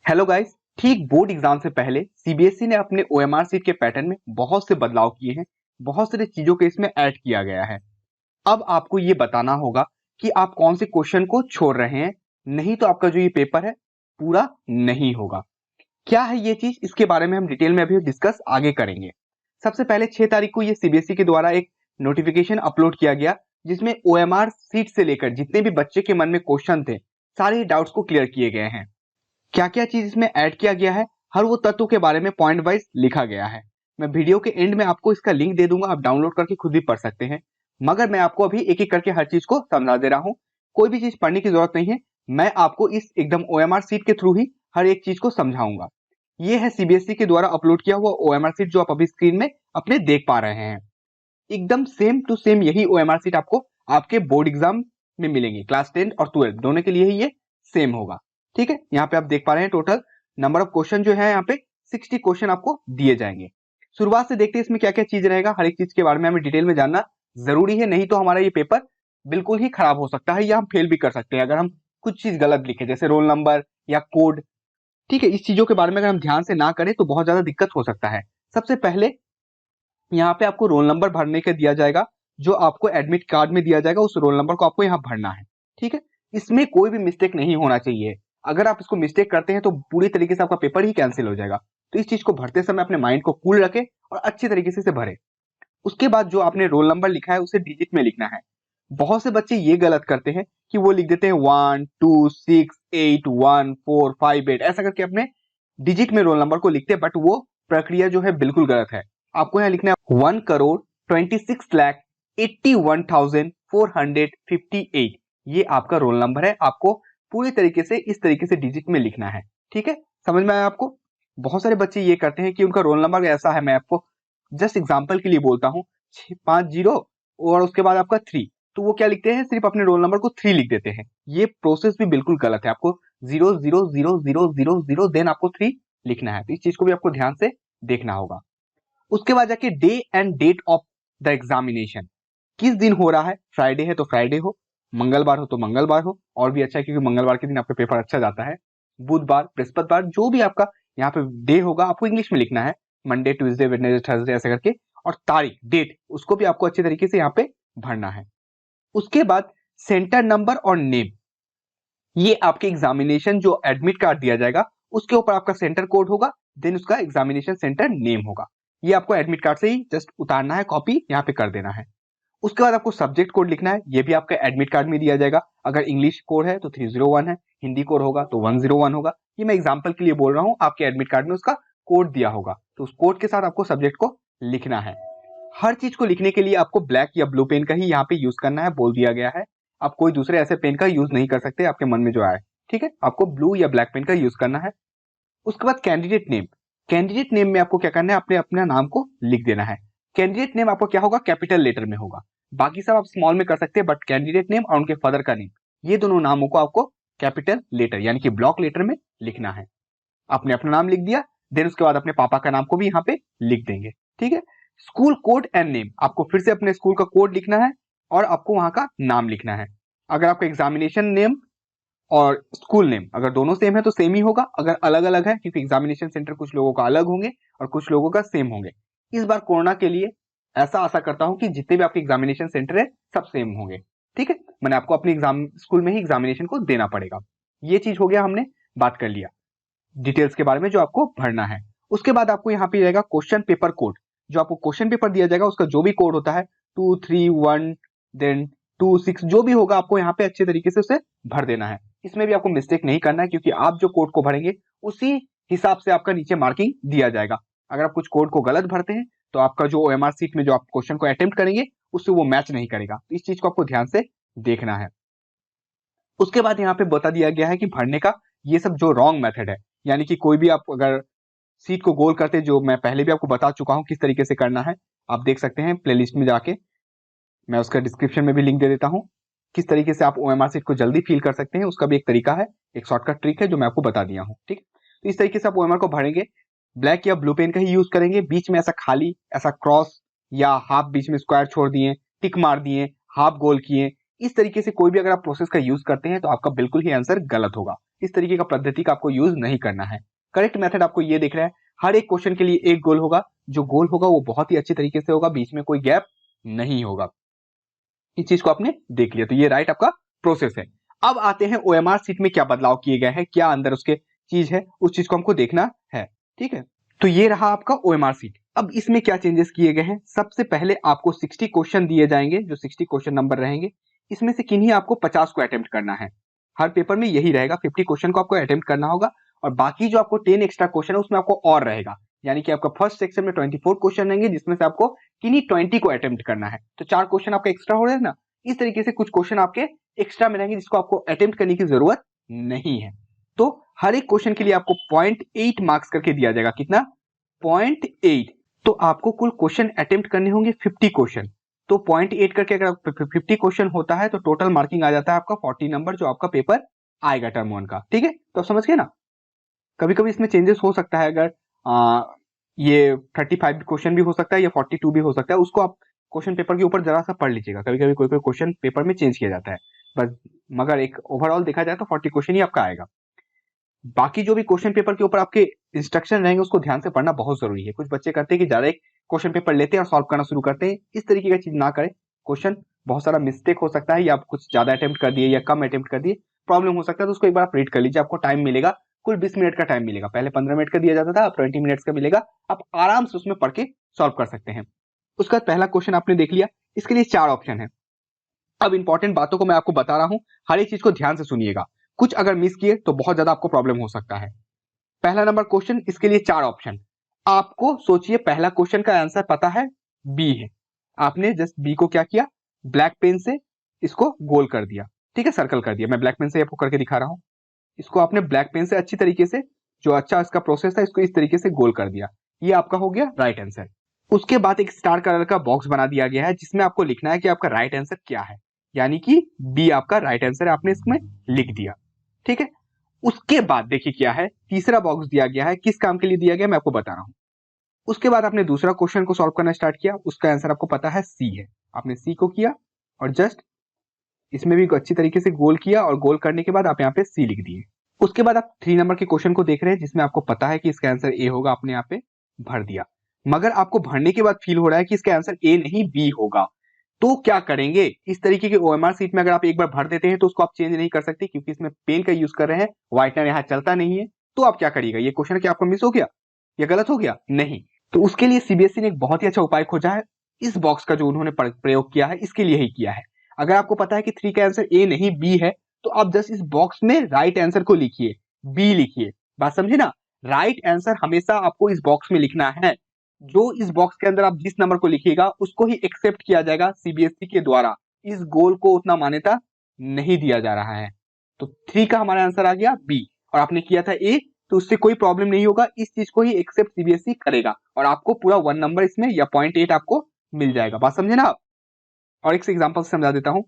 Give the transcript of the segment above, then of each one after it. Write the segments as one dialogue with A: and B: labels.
A: Hello guys. ठीक board exam से पहले सीबीएसई ने अपने ओएमआर सीट के पैटर्न में बहुत से बदलाव किए हैं। बहुत सारी चीजों को इसमें ऐड किया गया है। अब आपको ये बताना होगा कि आप कौन से क्वेश्चन को छोड़ रहे हैं, नहीं तो आपका जो ये पेपर है पूरा नहीं होगा। क्या है ये चीज, इसके बारे में हम डिटेल में अभी डिस्कस आगे करेंगे। सबसे पहले 6 तारीख को ये सीबीएसई के द्वारा एक नोटिफिकेशन अपलोड किया गया, जिसमें ओएमआर सीट से लेकर जितने भी बच्चे के मन में क्वेश्चन थे, सारे डाउट्स को क्लियर किए गए हैं। क्या क्या चीज इसमें ऐड किया गया है, हर वो तत्व के बारे में पॉइंट वाइज लिखा गया है। मैं वीडियो के एंड में आपको इसका लिंक दे दूंगा, आप डाउनलोड करके खुद भी पढ़ सकते हैं। मगर मैं आपको अभी एक एक करके हर चीज को समझा दे रहा हूँ। कोई भी चीज पढ़ने की जरूरत नहीं है, मैं आपको इस एकदम ओएमआर सीट के थ्रू ही हर एक चीज को समझाऊंगा। ये है सीबीएसई के द्वारा अपलोड किया हुआ ओएमआर सीट, जो आप अभी स्क्रीन में अपने देख पा रहे हैं। एकदम सेम टू सेम यही ओएमआर सीट आपको आपके बोर्ड एग्जाम में मिलेंगे। क्लास 10 और 12 दोनों के लिए ही ये सेम होगा। ठीक है, यहाँ पे आप देख पा रहे हैं टोटल नंबर ऑफ क्वेश्चन जो है यहाँ पे 60 क्वेश्चन आपको दिए जाएंगे। शुरुआत से देखते हैं इसमें क्या क्या चीज रहेगा। हर एक चीज के बारे में हमें डिटेल में जानना जरूरी है, नहीं तो हमारा ये पेपर बिल्कुल ही खराब हो सकता है या हम फेल भी कर सकते हैं अगर हम कुछ चीज गलत लिखे, जैसे रोल नंबर या कोड। ठीक है, इस चीजों के बारे में अगर हम ध्यान से ना करें तो बहुत ज्यादा दिक्कत हो सकता है। सबसे पहले यहाँ पे आपको रोल नंबर भरने के दिया जाएगा, जो आपको एडमिट कार्ड में दिया जाएगा, उस रोल नंबर को आपको यहाँ भरना है। ठीक है, इसमें कोई भी मिस्टेक नहीं होना चाहिए। अगर आप इसको मिस्टेक करते हैं तो पूरी तरीके से आपका पेपर ही कैंसिल हो जाएगा। तो इस चीज को भरते समय अपने माइंड को कूल रखें और अच्छी तरीके से इसे भरे। उसके बाद जो आपने रोल नंबर लिखा है उसे डिजिट में लिखना है। बहुत से बच्चे ये गलत करते हैं कि वो लिख देते हैं 1 2 6 8 1 4 5 8, ऐसा करके अपने डिजिट में रोल नंबर को लिखते हैं, बट वो प्रक्रिया जो है बिल्कुल गलत है। आपको यहाँ लिखना है 1,26,81,458। ये आपका रोल नंबर है, आपको पूरी तरीके से इस तरीके से डिजिट में लिखना है। ठीक है, समझ में आया आपको। बहुत सारे बच्चे ये करते हैं कि उनका रोल नंबर ऐसा है, मैं आपको जस्ट एग्जांपल के लिए बोलता हूँ, 50 और उसके बाद आपका 3, तो वो क्या लिखते हैं, सिर्फ अपने रोल नंबर को 3 लिख देते हैं। ये प्रोसेस भी बिल्कुल गलत है। आपको 0 0 0 0 0 देन आपको 3 लिखना है। तो इस चीज को भी आपको ध्यान से देखना होगा। उसके बाद जाके day and date of the examination, किस दिन हो रहा है। फ्राइडे है तो फ्राइडे हो, मंगलवार हो तो मंगलवार हो, और भी अच्छा है क्योंकि मंगलवार के दिन आपका पेपर अच्छा जाता है। बुधवार, बृहस्पतिवार, जो भी आपका यहाँ पे डे होगा आपको इंग्लिश में लिखना है, मंडे ट्यूसडे वेडनेसडे थर्सडे ऐसे करके। और तारीख, डेट, उसको भी आपको अच्छे तरीके से यहाँ पे भरना है। उसके बाद सेंटर नंबर और नेम, ये आपके एग्जामिनेशन जो एडमिट कार्ड दिया जाएगा उसके ऊपर आपका सेंटर कोड होगा, देन उसका एग्जामिनेशन सेंटर नेम होगा। ये आपको एडमिट कार्ड से ही जस्ट उतारना है, कॉपी यहाँ पे कर देना है। उसके बाद आपको सब्जेक्ट कोड लिखना है, ये भी आपका एडमिट कार्ड में दिया जाएगा। अगर इंग्लिश कोड है तो 301 है, हिंदी कोड होगा तो 101 होगा। ये मैं एग्जाम्पल के लिए बोल रहा हूँ, आपके एडमिट कार्ड में उसका कोड दिया होगा, तो उस कोड के साथ आपको सब्जेक्ट को लिखना है। हर चीज को लिखने के लिए आपको ब्लैक या ब्लू पेन का ही यहाँ पे यूज करना है, बोल दिया गया है। आप कोई दूसरे ऐसे पेन का यूज नहीं कर सकते, आपके मन में जो आए। ठीक है, आपको ब्लू या ब्लैक पेन का यूज करना है। उसके बाद कैंडिडेट नेम, कैंडिडेट नेम में आपको क्या करना है, अपने अपना नाम को लिख देना है। कैंडिडेट नेम आपको क्या होगा, कैपिटल लेटर में होगा। बाकी सब आप स्मॉल में कर सकते हैं, बट कैंडिडेट नेम और उनके फादर का नेम, ये दोनों नामों को आपको कैपिटल लेटर यानी कि ब्लॉक लेटर में लिखना है। आपने अपना नाम लिख दिया, देन उसके बाद अपने पापा का नाम को भी यहाँ पे लिख देंगे। ठीक है, स्कूल कोड एंड नेम, आपको फिर से अपने स्कूल का कोड लिखना है और आपको वहां का नाम लिखना है। अगर आपका एग्जामिनेशन नेम और स्कूल नेम अगर दोनों सेम है तो सेम ही होगा, अगर अलग अलग है, क्योंकि एग्जामिनेशन सेंटर कुछ लोगों का अलग होंगे और कुछ लोगों का सेम होंगे। इस बार कोरोना के लिए ऐसा आशा करता हूं कि जितने भी आपके एग्जामिनेशन सेंटर है सब सेम होंगे। ठीक है, मैंने आपको अपनी एग्जाम स्कूल में ही एग्जामिनेशन को देना पड़ेगा। ये चीज हो गया, हमने बात कर लिया डिटेल्स के बारे में जो आपको भरना है। उसके बाद आपको यहाँ पे रहेगा क्वेश्चन पेपर कोड, जो आपको क्वेश्चन पेपर दिया जाएगा उसका जो भी कोड होता है 231 देन 26 जो भी होगा, आपको यहाँ पे अच्छे तरीके से उसे भर देना है। इसमें भी आपको मिस्टेक नहीं करना है, क्योंकि आप जो कोड को भरेंगे उसी हिसाब से आपका नीचे मार्किंग दिया जाएगा। अगर आप कुछ कोड को गलत भरते हैं तो आपका जो ओएमआर सीट में जो आप क्वेश्चन को अटेम्प्ट करेंगे उससे वो मैच नहीं करेगा। तो इस चीज को आपको ध्यान से देखना है। उसके बाद यहाँ पे बता दिया गया है कि भरने का ये सब जो रॉन्ग मेथड है, यानी कि कोई भी आप अगर सीट को गोल करते, जो मैं पहले भी आपको बता चुका हूं किस तरीके से करना है, आप देख सकते हैं प्लेलिस्ट में जाके, मैं उसका डिस्क्रिप्शन में भी लिंक दे देता हूं। किस तरीके से आप ओएमआर सीट को जल्दी फिल कर सकते हैं उसका भी एक तरीका है, एक शॉर्टकट ट्रिक है जो मैं आपको बता दिया हूं। ठीक, तो इस तरीके से आप ओएमआर को भरेंगे। ब्लैक या ब्लू पेन का ही यूज करेंगे, बीच में ऐसा खाली ऐसा क्रॉस या हाफ बीच में स्क्वायर छोड़ दिए, टिक मार दिए, हाफ गोल किए, इस तरीके से कोई भी अगर आप प्रोसेस का यूज करते हैं तो आपका बिल्कुल ही आंसर गलत होगा। इस तरीके का पद्धति का आपको यूज नहीं करना है। करेक्ट मेथड आपको ये दिख रहा है, हर एक क्वेश्चन के लिए एक गोल होगा, जो गोल होगा वो बहुत ही अच्छी तरीके से होगा, बीच में कोई गैप नहीं होगा। इस चीज को आपने देख लिया, तो ये राइट आपका प्रोसेस है। अब आते हैं ओएमआर सीट में क्या बदलाव किए गए हैं, क्या अंदर उसके चीज है, उस चीज को हमको देखना है। ठीक है, तो ये रहा आपका ओएमआर सीट। अब इसमें क्या चेंजेस किए गए हैं, सबसे पहले आपको 60 क्वेश्चन दिए जाएंगे, जो 60 क्वेश्चन नंबर रहेंगे, इसमें से किन्हीं आपको 50 को अटेम्प्ट करना है। हर पेपर में यही रहेगा, 50 क्वेश्चन को आपको अटेम्प्ट करना होगा, और बाकी जो आपको 10 एक्स्ट्रा क्वेश्चन है उसमें आपको और रहेगा, यानी कि आपका फर्स्ट सेक्शन में 24 क्वेश्चन रहेंगे, जिसमें से आपको किन्हीं 20 को अटेम्प्ट करना है। तो 4 क्वेश्चन आपका एक्स्ट्रा हो रहे हैं ना, इस तरीके से कुछ क्वेश्चन आपके एक्स्ट्रा में रहेंगे जिसको आपको अटेम्प्ट करने की जरूरत नहीं है। तो हर एक क्वेश्चन के लिए आपको 0.8 मार्क्स करके दिया जाएगा। कितना? 0.8। तो आपको कुल क्वेश्चन अटेम्प्ट करने होंगे 50 क्वेश्चन, तो 0.8 करके अगर 50 क्वेश्चन होता है तो टोटल मार्किंग आ जाता है आपका 40 नंबर, जो आपका पेपर आएगा टर्म 1 का। ठीक है, तो आप समझ गए ना। कभी कभी इसमें चेंजेस हो सकता है, अगर ये 35 क्वेश्चन भी हो सकता है या 42 भी हो सकता है, उसको आप क्वेश्चन पेपर के ऊपर जरा सा पढ़ लीजिएगा। कभी कभी कोई क्वेश्चन पेपर में चेंज किया जाता है बस, मगर एक ओवरऑल देखा जाए तो 40 क्वेश्चन ही आपका आएगा। बाकी जो भी क्वेश्चन पेपर के ऊपर आपके इंस्ट्रक्शन रहेंगे उसको ध्यान से पढ़ना बहुत जरूरी है। कुछ बच्चे करते हैं कि ज्यादा एक क्वेश्चन पेपर लेते हैं और सॉल्व करना शुरू करते हैं, इस तरीके का चीज ना करें। क्वेश्चन बहुत सारा मिस्टेक हो सकता है, या आप कुछ ज्यादा अटेम्प्ट कर दिए या कम अटेम्प्ट कर दिए, प्रॉब्लम हो सकता है, तो उसको एक बार आप रीड कर लीजिए। आपको टाइम मिलेगा, कुल 20 मिनट का टाइम मिलेगा। पहले 15 मिनट का दिया जाता था, अब 20 मिनट्स का मिलेगा। आप आराम से उसमें पढ़ के सॉल्व कर सकते हैं। उसका पहला क्वेश्चन आपने देख लिया, इसके लिए 4 ऑप्शन है। अब इंपॉर्टेंट बातों को मैं आपको बता रहा हूं, हर एक चीज को ध्यान से सुनिएगा, कुछ अगर मिस किए तो बहुत ज्यादा आपको प्रॉब्लम हो सकता है। पहला नंबर क्वेश्चन, इसके लिए 4 ऑप्शन। आपको सोचिए, पहला क्वेश्चन का आंसर पता है बी है, आपने जस्ट बी को क्या किया, ब्लैक पेन से इसको गोल कर दिया। ठीक है, सर्कल कर दिया। मैं ब्लैक पेन से आपको करके दिखा रहा हूं। इसको आपने ब्लैक पेन से अच्छी तरीके से, जो अच्छा इसका प्रोसेस था, इसको इस तरीके से गोल कर दिया। ये आपका हो गया राइट आंसर। उसके बाद एक स्टार कलर का बॉक्स बना दिया गया है, जिसमें आपको लिखना है कि आपका राइट आंसर क्या है, यानी कि बी आपका राइट आंसर है, आपने इसमें लिख दिया। ठीक है, उसके बाद देखिए क्या है, तीसरा बॉक्स दिया गया है, किस काम के लिए दिया गया मैं आपको बता रहा हूं। उसके बाद आपने दूसरा क्वेश्चन को सॉल्व करना स्टार्ट किया, उसका आंसर आपको पता है सी है, आपने सी को किया और जस्ट इसमें भी अच्छी तरीके से गोल किया, और गोल करने के बाद आप यहाँ पे सी लिख दिए। उसके बाद आप 3 नंबर के क्वेश्चन को देख रहे हैं, जिसमें आपको पता है कि इसका आंसर ए होगा, आपने यहाँ पे भर दिया। मगर आपको भरने के बाद फील हो रहा है कि इसका आंसर ए नहीं बी होगा, तो क्या करेंगे, इस तरीके के ओएमआर सीट में अगर आप एक बार भर देते हैं तो उसको आप चेंज नहीं कर सकते, क्योंकि इसमें पेन का यूज कर रहे हैं, व्हाइटनर यहाँ चलता नहीं है। तो आप क्या करिएगा, ये क्वेश्चन क्या आपको मिस हो गया या गलत हो गया? नहीं। तो उसके लिए सीबीएसई ने एक बहुत ही अच्छा उपाय खोजा है। इस बॉक्स का जो उन्होंने प्रयोग किया है, इसके लिए ही किया है। अगर आपको पता है कि 3 का आंसर ए नहीं बी है, तो आप जस्ट इस बॉक्स में राइट आंसर को लिखिए, बी लिखिए। बात समझे ना, राइट आंसर हमेशा आपको इस बॉक्स में लिखना है। जो इस बॉक्स के अंदर आप जिस नंबर को लिखिएगा उसको ही एक्सेप्ट किया जाएगा सीबीएसई के द्वारा। इस गोल को उतना मान्यता नहीं दिया जा रहा है। तो 3 का हमारा आंसर आ गया बी, और आपने किया था ए, तो उससे कोई प्रॉब्लम नहीं होगा। इस चीज को ही एक्सेप्ट सीबीएसई करेगा, और आपको पूरा 1 नंबर इसमें या 0.8 आपको मिल जाएगा। बात समझे ना आप? और एक एग्जांपल से समझा देता हूं।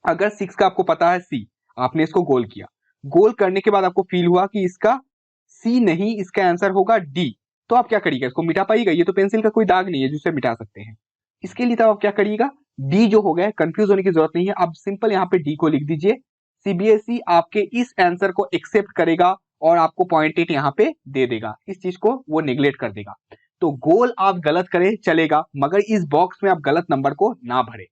A: अगर 6 का आपको पता है सी, आपने इसको गोल किया, गोल करने के बाद आपको फील हुआ कि इसका सी नहीं, इसका आंसर होगा डी, तो आप क्या करिएगा, इसको मिटा पाइएगा? ये तो पेंसिल का कोई दाग नहीं है जिससे मिटा सकते हैं। इसके लिए तो आप क्या करिएगा, डी जो हो गया, कंफ्यूज होने की जरूरत नहीं है, आप सिंपल यहाँ पे डी को लिख दीजिए। सीबीएसई आपके इस आंसर को एक्सेप्ट करेगा और आपको 0.8 यहाँ पे दे देगा, इस चीज को वो निगलेक्ट कर देगा। तो गोल आप गलत करें चलेगा, मगर इस बॉक्स में आप गलत नंबर को ना भरे।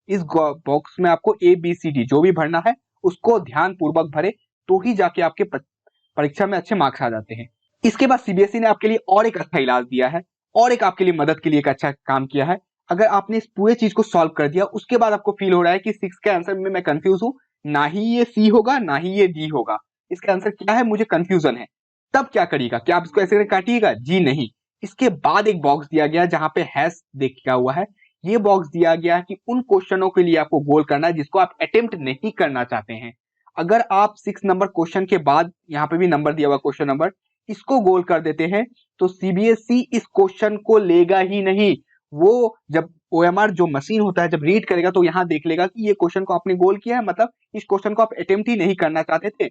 A: इस बॉक्स में आपको ए बी सी डी जो भी भरना है उसको ध्यान पूर्वक भरे, तो ही जाके आपके परीक्षा में अच्छे मार्क्स आ जाते हैं। इसके बाद सीबीएसई ने आपके लिए और एक अच्छा इलाज दिया है, और एक आपके लिए मदद के लिए एक अच्छा काम किया है। अगर आपने इस पूरे चीज को सॉल्व कर दिया, उसके बाद आपको फील हो रहा है कि 6 के आंसर में मैं कंफ्यूज हूं, ना ही ये सी होगा ना ही ये डी होगा, इसका आंसर क्या है मुझे कंफ्यूजन है, तब क्या करिएगा, क्या आप इसको ऐसे करके काटिएगा? जी नहीं। इसके बाद एक बॉक्स दिया गया जहां पे हैश देखा हुआ है, ये बॉक्स दिया गया कि उन क्वेश्चनों के लिए आपको गोल करना है जिसको आप अटेम्प्ट नहीं करना चाहते हैं। अगर आप 6 नंबर क्वेश्चन के बाद यहाँ पे भी नंबर दिया हुआ क्वेश्चन नंबर, इसको गोल कर देते हैं, तो सीबीएसई इस क्वेश्चन को लेगा ही नहीं। वो जब ओएमआर जो मशीन होता है जब रीड करेगा तो यहाँ देख लेगा कि ये क्वेश्चन को आपने गोल किया है, मतलब इस क्वेश्चन को आप अटेम्प्ट ही नहीं करना चाहते थे।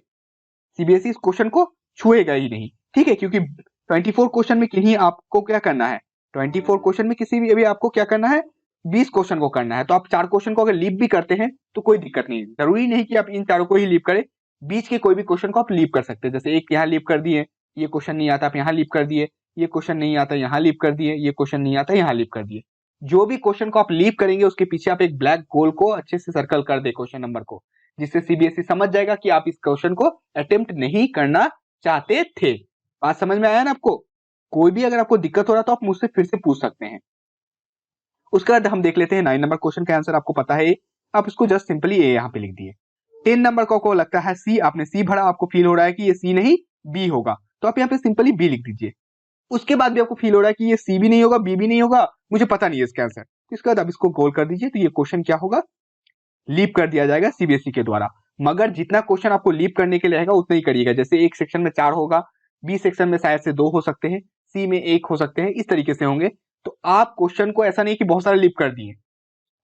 A: सीबीएसई इस क्वेश्चन को छुएगा ही नहीं। ठीक है, क्योंकि 24 क्वेश्चन में किन्हीं आपको क्या करना है, 24 क्वेश्चन में किसी भी अभी आपको क्या करना है, 20 क्वेश्चन को करना है, तो आप 4 क्वेश्चन को अगर लीव भी करते हैं तो कोई दिक्कत नहीं, जरूरी नहीं कि आप इन चारों को ही लीव करें, बीच के कोई भी क्वेश्चन को आप लीव कर सकते हैं। जैसे एक यहाँ लीव कर दिए, ये क्वेश्चन नहीं आता आप यहाँ लीव कर दिए, ये क्वेश्चन नहीं आता यहाँ लीव कर दिए, ये क्वेश्चन नहीं आता यहाँ लीव कर दिए। जो भी क्वेश्चन को आप लीव करेंगे उसके पीछे आप एक ब्लैक गोल को अच्छे से सर्कल कर दे क्वेश्चन नंबर को, जिससे सीबीएसई समझ जाएगा कि आप इस क्वेश्चन को अटेम्प्ट नहीं करना चाहते थे। बात समझ में आया ना आपको? कोई भी अगर आपको दिक्कत हो रहा है तो आप मुझसे फिर से पूछ सकते हैं। उसके बाद हम देख लेते हैं 9 नंबर क्वेश्चन का आंसर। आपको पता है, आप इसको जस्ट सिंपली ए यहाँ पे लिख दिए। 10 नंबर को लगता है सी, आपने सी भरा, आपको फील हो रहा है कि ये सी नहीं बी होगा, तो आप यहाँ पे सिंपली बी लिख दीजिए। उसके बाद भी आपको फील हो रहा है कि ये सी भी नहीं होगा बी भी नहीं होगा, मुझे पता नहीं है इसका आंसर, तो इसके बाद आप इसको गोल कर दीजिए। तो ये क्वेश्चन क्या होगा, लीव कर दिया जाएगा सीबीएसई के द्वारा। मगर जितना क्वेश्चन आपको लीव करने के लिए रहेगा उतना ही करिएगा। जैसे एक सेक्शन में 4 होगा, बी सेक्शन में शायद से 2 हो सकते हैं, सी में 1 हो सकते हैं, इस तरीके से होंगे। तो आप क्वेश्चन को ऐसा नहीं कि बहुत सारे लीव कर दिए,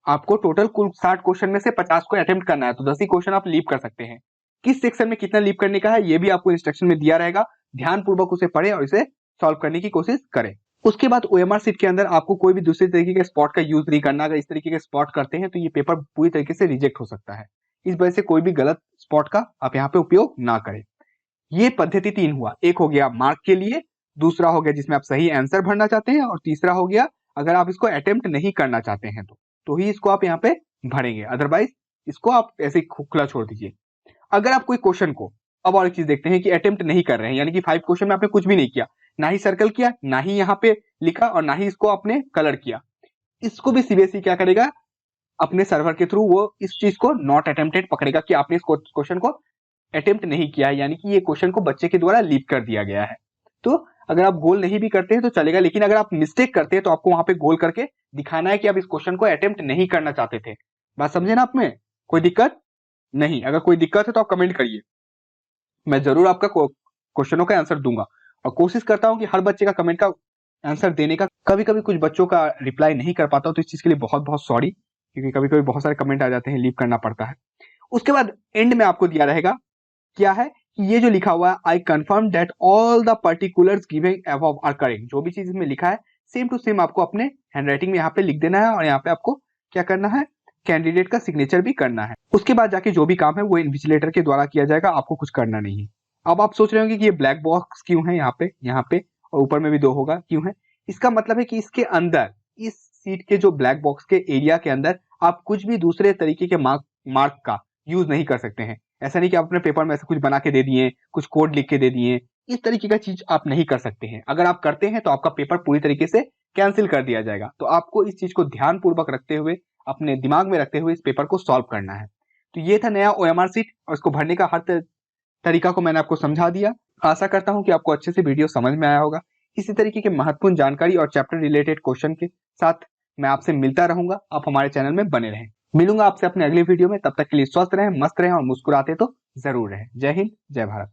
A: आपको टोटल कुल 60 क्वेश्चन में से 50 को अटेम्प्ट करना है, तो 10 ही क्वेश्चन आप लीव कर सकते हैं। किस सेक्शन में कितना लीव करने का है ये भी आपको इंस्ट्रक्शन में दिया रहेगा, ध्यानपूर्वक उसे पढ़े और इसे सॉल्व करने की कोशिश करें। उसके बाद ओएमआर सीट के अंदर आपको कोई भी दूसरे तरीके के स्पॉट का यूज नहीं करना। अगर इस तरीके के स्पॉट करते हैं तो ये पेपर पूरी तरीके से रिजेक्ट हो सकता है, इस वजह से कोई भी गलत स्पॉट का आप यहाँ पे उपयोग ना करें। ये पद्धति 3 हुआ, एक हो गया मार्क के लिए, दूसरा हो गया जिसमें आप सही आंसर भरना चाहते हैं, और तीसरा हो गया अगर आप इसको अटेम्प्ट नहीं करना चाहते हैं तो ही इसको आप यहाँ पे भरेंगे, अदरवाइज इसको आप ऐसे खुला छोड़ दीजिए। अगर आप कोई क्वेश्चन को, अब और एक चीज देखते हैं कि अटेम्प्ट नहीं कर रहे हैं, यानी कि 5 क्वेश्चन में आपने कुछ भी नहीं किया, ना ही सर्कल किया, ना ही यहाँ पे लिखा, और ना ही इसको आपने कलर किया, इसको भी सीबीएसई क्या करेगा, अपने सर्वर के थ्रू वो इस चीज को नॉट अटेम्प्टेड पकड़ेगा कि आपने इस क्वेश्चन को अटेम्प्ट नहीं किया है, यानी कि ये क्वेश्चन को बच्चे के द्वारा लीव कर दिया गया है। तो अगर आप गोल नहीं भी करते हैं तो चलेगा, लेकिन अगर आप मिस्टेक करते हैं तो आपको वहां पे गोल करके दिखाना है कि आप इस क्वेश्चन को अटेम्प्ट नहीं करना चाहते थे। बात समझे ना? आप में कोई दिक्कत नहीं? अगर कोई दिक्कत है तो आप कमेंट करिए, मैं जरूर आपका क्वेश्चनों का आंसर दूंगा, और कोशिश करता हूं कि हर बच्चे का कमेंट का आंसर देने का। कभी कभी कुछ बच्चों का रिप्लाई नहीं कर पाता हूं, तो इस चीज के लिए बहुत बहुत सॉरी, क्योंकि कभी कभी बहुत सारे कमेंट आ जाते हैं, लीव करना पड़ता है। उसके बाद एंड में आपको दिया रहेगा क्या है कि ये जो लिखा हुआ है, I confirm that all the particulars given above are correct, जो भी चीज इसमें लिखा है सेम टू सेम आपको अपने हैंडराइटिंग में यहाँ पे लिख देना है, और यहाँ पे आपको क्या करना है, कैंडिडेट का सिग्नेचर भी करना है। उसके बाद जाके जो भी काम है वो इन्विजिलेटर के द्वारा किया जाएगा, आपको कुछ करना नहीं है। अब आप सोच रहे होंगे कि ये ब्लैक बॉक्स क्यों है यहाँ पे और ऊपर में भी 2 होगा, क्यों है? इसका मतलब है कि इसके अंदर, इस सीट के जो ब्लैक बॉक्स के एरिया के अंदर आप कुछ भी दूसरे तरीके के मार्क का यूज नहीं कर सकते हैं। ऐसा नहीं कि आप अपने पेपर में ऐसा कुछ बना के दे दिए, कुछ कोड लिख के दे दिए, इस तरीके का चीज आप नहीं कर सकते हैं। अगर आप करते हैं तो आपका पेपर पूरी तरीके से कैंसिल कर दिया जाएगा। तो आपको इस चीज को ध्यानपूर्वक रखते हुए, अपने दिमाग में रखते हुए इस पेपर को सॉल्व करना है। तो ये था नया ओएमआर सीट, और इसको भरने का हर तरीका को मैंने आपको समझा दिया। आशा करता हूं कि आपको अच्छे से वीडियो समझ में आया होगा। इसी तरीके के महत्वपूर्ण जानकारी और चैप्टर रिलेटेड क्वेश्चन के साथ मैं आपसे मिलता रहूंगा। आप हमारे चैनल में बने रहें। मिलूंगा आपसे अपने अगले वीडियो में, तब तक के लिए स्वस्थ रहें, मस्त रहें और मुस्कुराते तो जरूर रहें। जय हिंद, जय भारत।